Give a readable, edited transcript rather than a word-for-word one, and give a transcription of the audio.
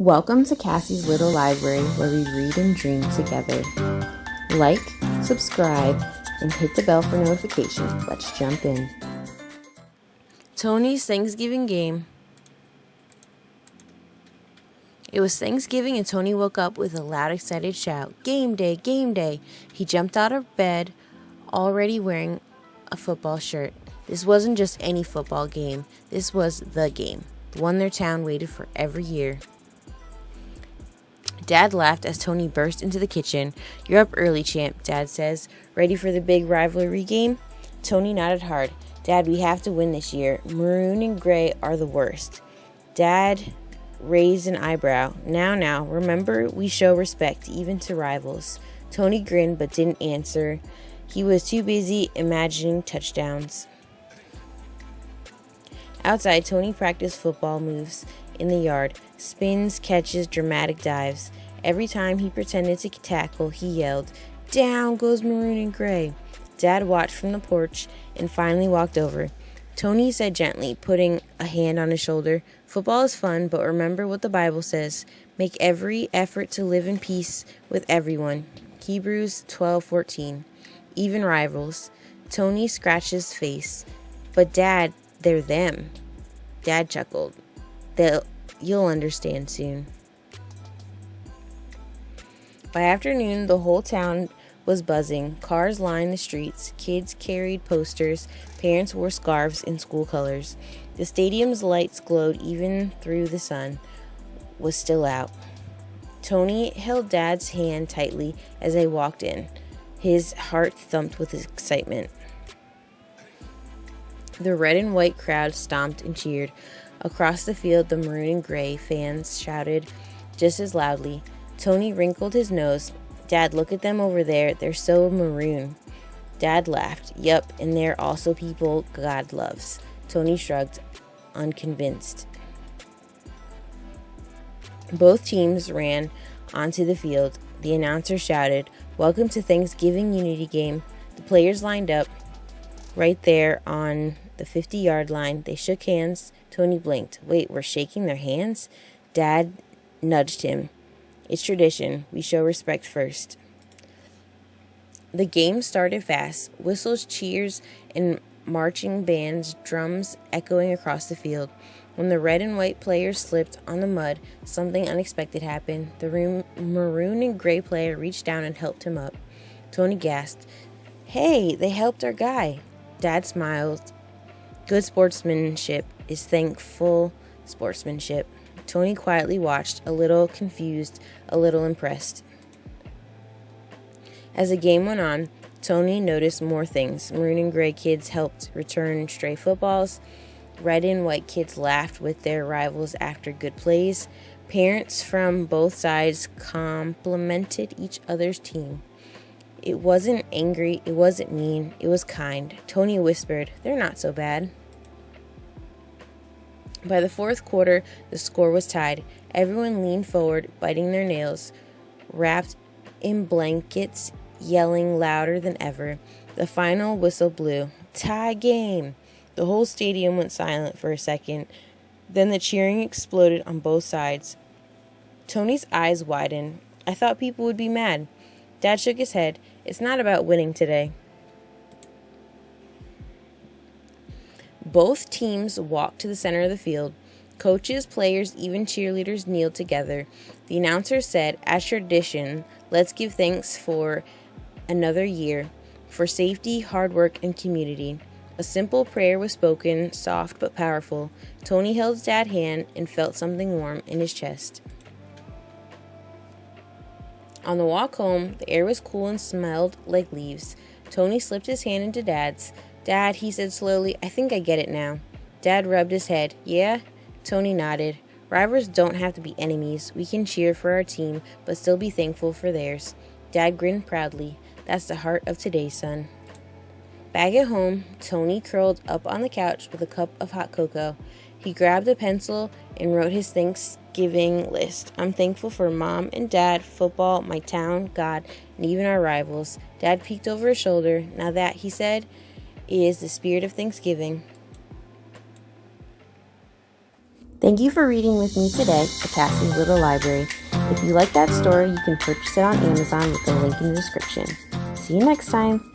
Welcome to Kassi's Little Library, where we read and dream together. Like, subscribe, and hit the bell for notifications. Let's jump in. Tonie's Thanksgiving game. It was Thanksgiving and Tonie woke up with a loud, excited shout. Game day, game day. He jumped out of bed, already wearing a football shirt. This wasn't just any football game. This was the game, the one their town waited for every year. Dad laughed as Tonie burst into the kitchen. You're up early, champ, Dad says. Ready for the big rivalry game? Tonie nodded hard. Dad, we have to win this year. Maroon and gray are the worst. Dad raised an eyebrow. Now, remember we show respect even to rivals. Tonie grinned but didn't answer. He was too busy imagining touchdowns. Outside, Tonie practiced football moves in the yard. Spins, catches, dramatic dives. Every time he pretended to tackle, he yelled, Down goes maroon and gray. Dad watched from the porch and finally walked over. Tonie said gently, putting a hand on his shoulder, Football is fun, but remember what the Bible says. Make every effort to live in peace with everyone. Hebrews 12:14. Even rivals. Tonie scratched his face. But Dad, they're them. Dad chuckled. You'll understand soon. By afternoon, the whole town was buzzing. Cars lined the streets. Kids carried posters. Parents wore scarves in school colors. The stadium's lights glowed even through the sun was still out. Tonie held Dad's hand tightly as they walked in. His heart thumped with excitement. The red and white crowd stomped and cheered. Across the field, the maroon and gray fans shouted just as loudly. Tonie wrinkled his nose. Dad, look at them over there. They're so maroon. Dad laughed. Yup, and they're also people God loves. Tonie shrugged, unconvinced. Both teams ran onto the field. The announcer shouted, Welcome to Thanksgiving Unity Game. The players lined up right there on the 50-yard line. They shook hands. Tonie blinked. Wait, we're shaking their hands? Dad nudged him. It's tradition. We show respect first. The game started fast. Whistles, cheers, and marching bands, drums echoing across the field. When the red and white players slipped on the mud, something unexpected happened. The maroon and gray player reached down and helped him up. Tonie gasped. Hey, they helped our guy. Dad smiled. Good sportsmanship is thankful sportsmanship. Tonie quietly watched, a little confused, a little impressed. As the game went on, Tonie noticed more things. Maroon and gray kids helped return stray footballs. Red and white kids laughed with their rivals after good plays. Parents from both sides complimented each other's team. It wasn't angry, it wasn't mean, it was kind. Tonie whispered, They're not so bad. By the fourth quarter, the score was tied. Everyone leaned forward, biting their nails, wrapped in blankets, yelling louder than ever. The final whistle blew. Tie game! The whole stadium went silent for a second. Then the cheering exploded on both sides. Tonie's eyes widened. I thought people would be mad. Dad shook his head. It's not about winning today. Both teams walked to the center of the field. Coaches, players, even cheerleaders kneeled together. The announcer said, as tradition, let's give thanks for another year, for safety, hard work, and community. A simple prayer was spoken, soft but powerful. Tonie held Dad's hand and felt something warm in his chest. On the walk home, the air was cool and smelled like leaves. Tonie slipped his hand into Dad's. Dad, he said slowly, I think I get it now. Dad rubbed his head. Yeah? Tonie nodded. Rivals don't have to be enemies. We can cheer for our team, but still be thankful for theirs. Dad grinned proudly. That's the heart of today's son. Back at home, Tonie curled up on the couch with a cup of hot cocoa. He grabbed a pencil and wrote his Thanksgiving list. I'm thankful for Mom and Dad, football, my town, God, and even our rivals. Dad peeked over his shoulder. Now that, he said, is the spirit of Thanksgiving. Thank you for reading with me today at Kassi's Little Library. If you like that story, you can purchase it on Amazon with the link in the description. See you next time.